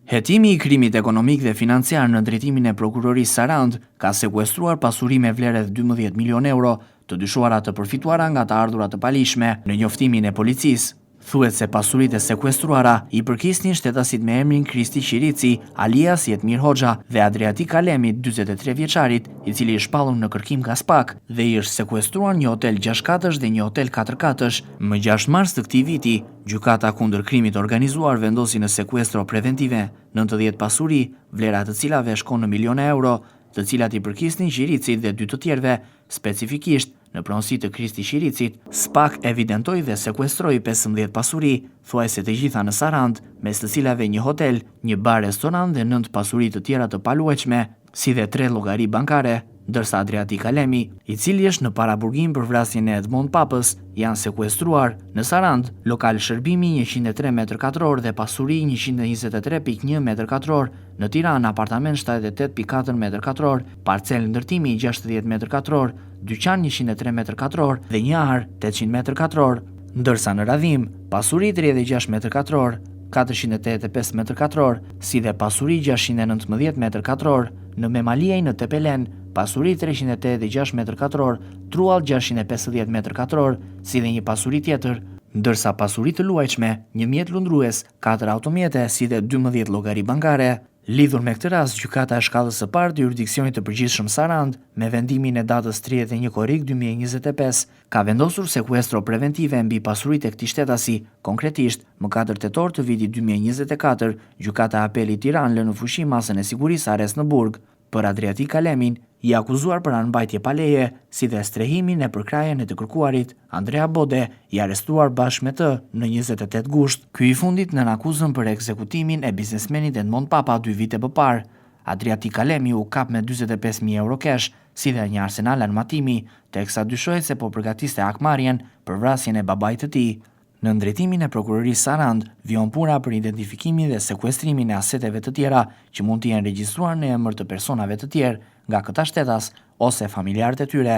Hetimi i krimit ekonomik dhe financiar në drejtimin e prokurorisë Sarand ka sekuestruar pasuri me vlerë rreth 12 milion euro, të dyshuara të përfituara nga të ardhurat të palishme. Në njoftimin e policisë, thuhet se pasuritë e sekuestruara i përkisnin shtetasit me emrin Kristi Qirici, alias Jetmir Hoxha, dhe Adriatik Alemi, 43 vjeçarit, i cili i shpallur në kërkim nga SPAK dhe i është sekuestruar një hotel 6 katësh dhe një hotel 4 katësh. Më 6 mars të këtij viti, gjykata kundër krimit organizuar vendosi në sekuestro preventive 90 pasuri, vlera të cilave shkon në miliona euro, të cilat i përkisnin Qiricit dhe 2 të tjerëve. Specifikisht, në pronësi të Kristi Qiricit, SPAK evidentoi dhe sekuestroi 15 pasuri, thuajse të gjitha në Sarand, mes të cilave një hotel, një bar-restoran dhe 9 pasuri të tjera të paluajtshme, si dhe 3 llogari bankare, ndërsa Adriatik Alemi, i cili është në paraburgim për vrasjen e Edmond Papës, janë sekuestruar në Sarand, lokal shërbimi 103 m2 dhe pasuri 123.1 m2, në Tiranë apartament 78.4 m2, parcel ndërtimi 60 m2, dyqan 103 m2 dhe një ar 800 m2, ndërsa në Radhim pasuri 36 m2, 485 m2, si dhe pasuri 619 m2, në Memaliej në Tepelen pasuri 386 m2, truall 650 m2, si dhe një pasuri tjetër, ndërsa pasuri të luajtshme, një mjet lundrues, 4 automjete, si dhe 12 llogari bankare. Lidhur me këtë rast, gjykata e shkallës së parë të jurisdiksionit të përgjithshëm Sarand, me vendimin e datës 31 korrik 2025, ka vendosur sekuestro preventive mbi pasuritë e këtij shtetasi. Konkretisht, më 4 tetor të vitit 2024, gjykata e apelit Tiranë lë në fushim masën e sigurisë arrest në burg. Për Adriatik Alemin, i akuzuar për anëmbajtje pa leje, si dhe strehimin e përkrajen e të kërkuarit, Andrea Bode, i arrestuar bashkë me të në 28 gusht. Ky i fundit nën akuzën për ekzekutimin e biznesmenit Edmond Papa 2 vite më parë. Adriatik Alemi u kap me 45.000 euro cash, si dhe një arsenal armatimi, teksa dyshohet se po përgatiste akmarrjen për vrasjen e babait të tij. Në ndrejtimin e prokurorisë Sarand, vion puna për identifikimin dhe sekuestrimin e aseteve të tjera që mund të jenë regjistruar në emër të personave të tjerë nga këta shtetas ose familjarët e tyre.